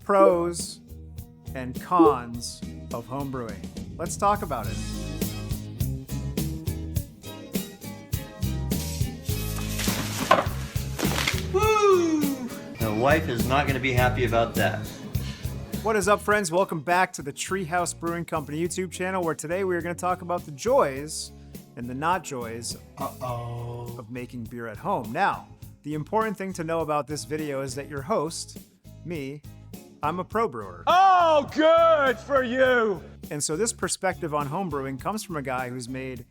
Pros and cons of homebrewing. Let's talk about it. Woo! The wife is not going to be happy about that. What is up, friends? Welcome back to the House Brewing Company YouTube channel, where today we are going to talk about the joys and the not joys of making beer at home. Now, the important thing to know about this video is that your host, me, I'm a pro brewer. Oh, good for you! And so this perspective on homebrewing comes from a guy who's made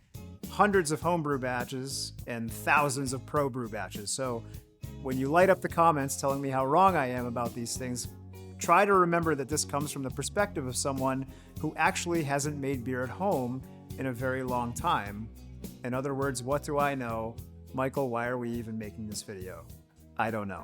hundreds of homebrew batches and thousands of pro brew batches. So when you light up the comments telling me how wrong I am about these things, try to remember that this comes from the perspective of someone who actually hasn't made beer at home in a very long time. In other words, what do I know? Michael, why are we even making this video? I don't know.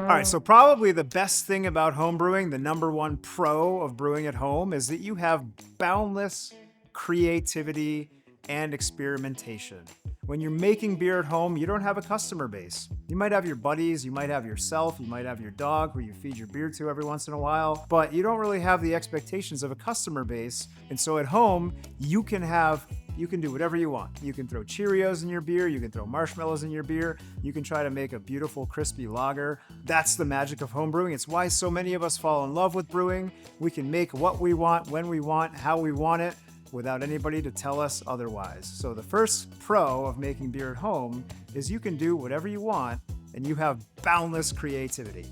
All right, so probably the best thing about homebrewing, the number one pro of brewing at home, is that you have boundless creativity and experimentation. When you're making beer at home, you don't have a customer base. You might have your buddies, you might have yourself, you might have your dog who you feed your beer to every once in a while, but you don't really have the expectations of a customer base. And so at home, you can do whatever you want. You can throw Cheerios in your beer, you can throw marshmallows in your beer, you can try to make a beautiful crispy lager. That's the magic of homebrewing. It's why so many of us fall in love with brewing. We can make what we want, when we want, how we want it, without anybody to tell us otherwise. So the first pro of making beer at home is you can do whatever you want and you have boundless creativity.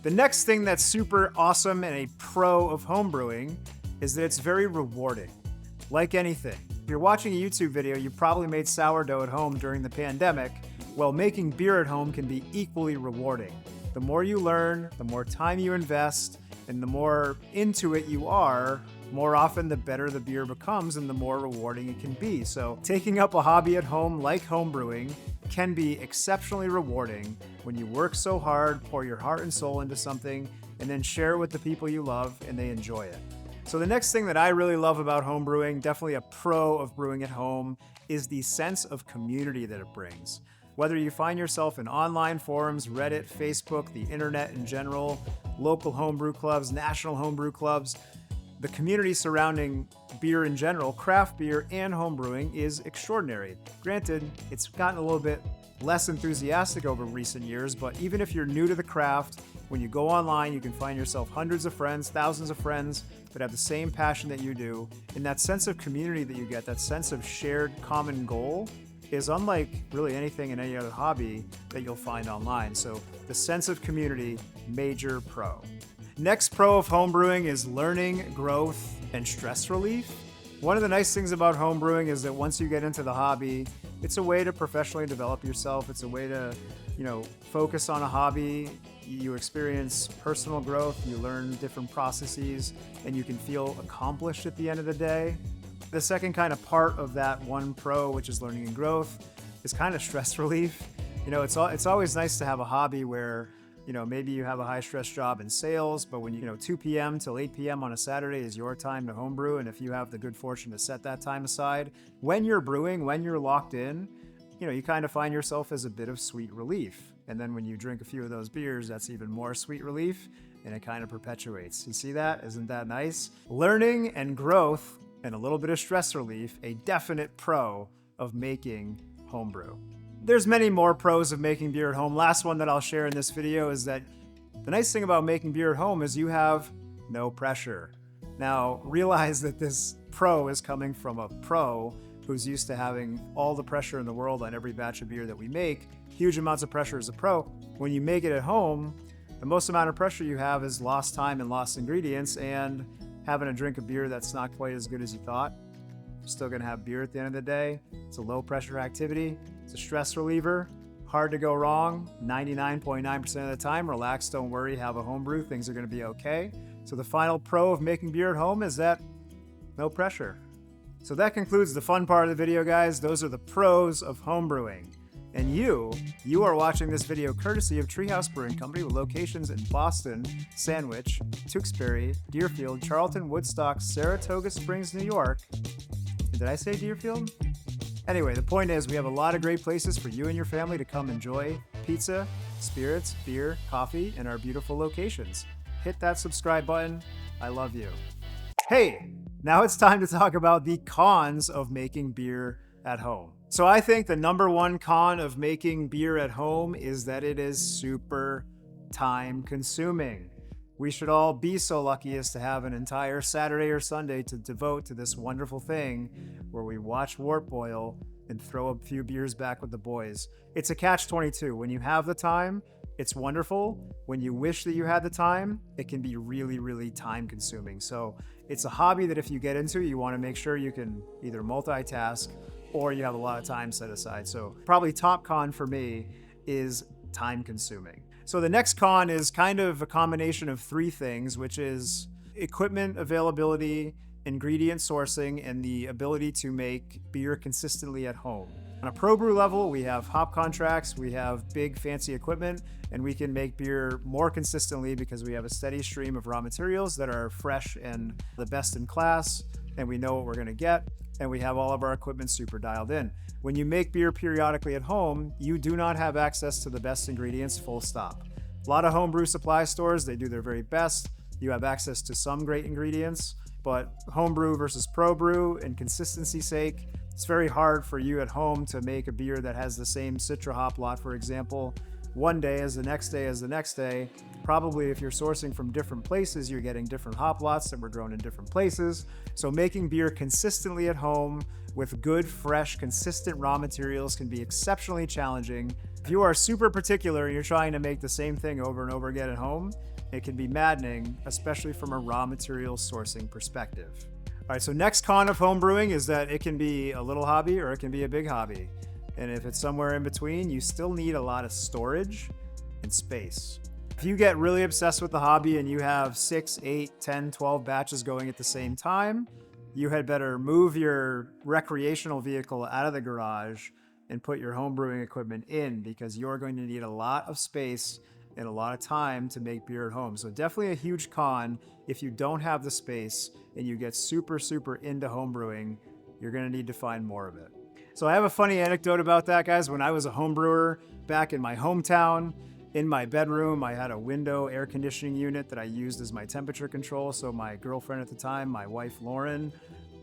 The next thing that's super awesome and a pro of homebrewing is that it's very rewarding. Like anything, if you're watching a YouTube video, you probably made sourdough at home during the pandemic. Well, making beer at home can be equally rewarding. The more you learn, the more time you invest, and the more into it you are, more often the better the beer becomes and the more rewarding it can be. So taking up a hobby at home like homebrewing can be exceptionally rewarding when you work so hard, pour your heart and soul into something, and then share it with the people you love and they enjoy it. So the next thing that I really love about homebrewing, definitely a pro of brewing at home, is the sense of community that it brings. Whether you find yourself in online forums, Reddit, Facebook, the internet in general, local homebrew clubs, national homebrew clubs, the community surrounding beer in general, craft beer and homebrewing, is extraordinary. Granted, it's gotten a little bit less enthusiastic over recent years, but even if you're new to the craft, when you go online, you can find yourself hundreds of friends, thousands of friends that have the same passion that you do. And that sense of community that you get, that sense of shared common goal, is unlike really anything in any other hobby that you'll find online. So the sense of community, major pro. Next pro of homebrewing is learning, growth, and stress relief. One of the nice things about homebrewing is that once you get into the hobby, it's a way to professionally develop yourself. It's a way to, focus on a hobby. You experience personal growth, you learn different processes, and you can feel accomplished at the end of the day. The second kind of part of that one pro, which is learning and growth, is kind of stress relief. It's always nice to have a hobby where maybe you have a high-stress job in sales, but when 2 p.m. till 8 p.m. on a Saturday is your time to homebrew, and if you have the good fortune to set that time aside, when you're brewing, when you're locked in, you kind of find yourself as a bit of sweet relief. And then when you drink a few of those beers, that's even more sweet relief, and it kind of perpetuates. You see that? Isn't that nice? Learning and growth and a little bit of stress relief, a definite pro of making homebrew. There's many more pros of making beer at home. Last one that I'll share in this video is that the nice thing about making beer at home is you have no pressure. Now, realize that this pro is coming from a pro who's used to having all the pressure in the world on every batch of beer that we make. Huge amounts of pressure as a pro. When you make it at home, the most amount of pressure you have is lost time and lost ingredients and having a drink of beer that's not quite as good as you thought. You're still gonna have beer at the end of the day. It's a low pressure activity. It's a stress reliever. Hard to go wrong. 99.9% of the time. Relax, don't worry, have a homebrew. Things are gonna be okay. So the final pro of making beer at home is that no pressure. So that concludes the fun part of the video, guys. Those are the pros of homebrewing. And you are watching this video courtesy of House Brewing Company with locations in Boston, Sandwich, Tewksbury, Deerfield, Charlton, Woodstock, Saratoga Springs, New York. Did I say Deerfield? Anyway, the point is we have a lot of great places for you and your family to come enjoy pizza, spirits, beer, coffee, and our beautiful locations. Hit that subscribe button. I love you. Hey, now it's time to talk about the cons of making beer at home. So I think the number one con of making beer at home is that it is super time consuming. We should all be so lucky as to have an entire Saturday or Sunday to devote to this wonderful thing where we watch wort boil and throw a few beers back with the boys. It's a catch-22. When you have the time, it's wonderful. When you wish that you had the time, it can be really, really time consuming. So it's a hobby that if you get into, you want to make sure you can either multitask or you have a lot of time set aside. So probably top con for me is time consuming. So the next con is kind of a combination of three things, which is equipment availability, ingredient sourcing, and the ability to make beer consistently at home. On a pro brew level, we have hop contracts, we have big fancy equipment, and we can make beer more consistently because we have a steady stream of raw materials that are fresh and the best in class, and we know what we're gonna get, and we have all of our equipment super dialed in. When you make beer periodically at home, you do not have access to the best ingredients, full stop. A lot of homebrew supply stores, they do their very best. You have access to some great ingredients, but homebrew versus pro brew, and consistency's sake, it's very hard for you at home to make a beer that has the same Citra hop lot, for example, one day as the next day as the next day. Probably if you're sourcing from different places, you're getting different hop lots that were grown in different places. So making beer consistently at home with good, fresh, consistent raw materials can be exceptionally challenging. If you are super particular and you're trying to make the same thing over and over again at home, it can be maddening, especially from a raw materials sourcing perspective. All right, so next con of home brewing is that it can be a little hobby or it can be a big hobby. And if it's somewhere in between, you still need a lot of storage and space. If you get really obsessed with the hobby and you have 6, 8, 10, 12 batches going at the same time, you had better move your recreational vehicle out of the garage and put your home brewing equipment in, because you're going to need a lot of space and a lot of time to make beer at home. So definitely a huge con if you don't have the space and you get super, super into home brewing, you're gonna need to find more of it. So I have a funny anecdote about that, guys. When I was a home brewer back in my hometown, in my bedroom, I had a window air conditioning unit that I used as my temperature control. So my girlfriend at the time, my wife, Lauren,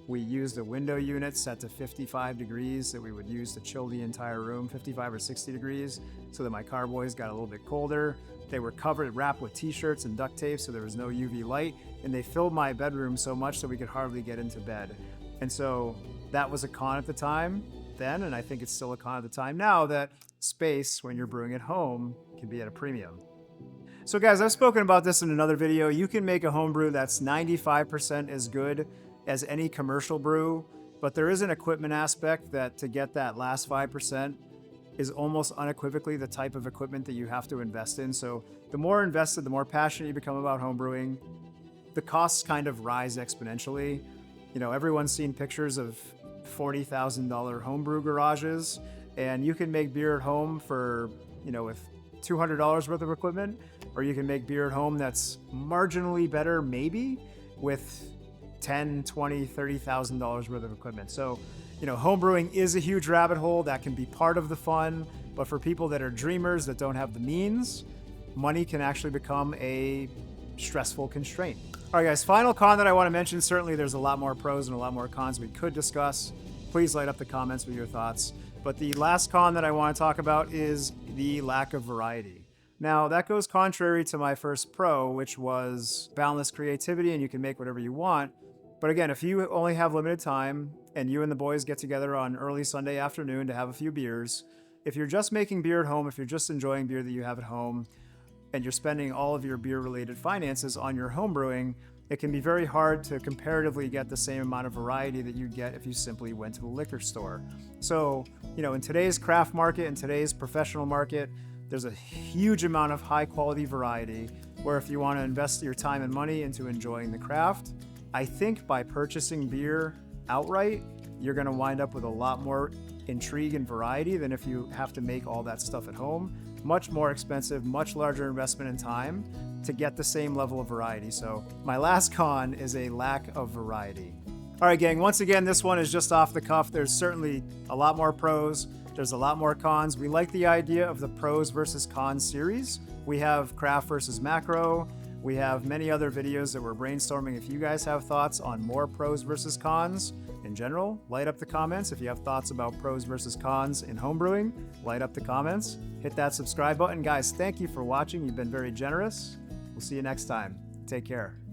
we used a window unit set to 55 degrees that we would use to chill the entire room, 55 or 60 degrees, so that my carboys got a little bit colder. They were covered, wrapped with t-shirts and duct tape so there was no UV light, and they filled my bedroom so much that we could hardly get into bed. And so that was a con at the time then, and I think it's still a con at the time now, that space when you're brewing at home can be at a premium. So guys, I've spoken about this in another video. You can make a home brew that's 95% as good as any commercial brew, but there is an equipment aspect that to get that last 5% is almost unequivocally the type of equipment that you have to invest in. So the more invested, the more passionate you become about home brewing, the costs kind of rise exponentially. You know, everyone's seen pictures of $40,000 homebrew garages, and you can make beer at home for, you know, with $200 worth of equipment, or you can make beer at home that's marginally better, maybe, with $10,000, $20,000, $30,000 worth of equipment. So, you know, home brewing is a huge rabbit hole that can be part of the fun, but for people that are dreamers that don't have the means, money can actually become a stressful constraint. All right, guys, final con that I want to mention. Certainly there's a lot more pros and a lot more cons we could discuss. Please light up the comments with your thoughts. But the last con that I want to talk about is the lack of variety. Now, that goes contrary to my first pro, which was boundless creativity and you can make whatever you want. But again, if you only have limited time and you and the boys get together on early Sunday afternoon to have a few beers, if you're just making beer at home, if you're just enjoying beer that you have at home, and you're spending all of your beer-related finances on your home brewing, it can be very hard to comparatively get the same amount of variety that you'd get if you simply went to the liquor store. So, you know, in today's craft market, in today's professional market, there's a huge amount of high-quality variety where if you want to invest your time and money into enjoying the craft, I think by purchasing beer outright, you're going to wind up with a lot more intrigue and variety than if you have to make all that stuff at home. Much more expensive, much larger investment in time to get the same level of variety. So my last con is a lack of variety. All right, gang, once again, this one is just off the cuff. There's certainly a lot more pros There's a lot more cons. We like the idea of the pros versus cons series. We have craft versus macro. We have many other videos that we're brainstorming. If you guys have thoughts on more pros versus cons in general, light up the comments. If you have thoughts about pros versus cons in homebrewing, light up the comments. Hit that subscribe button. Guys, thank you for watching. You've been very generous. We'll see you next time. Take care.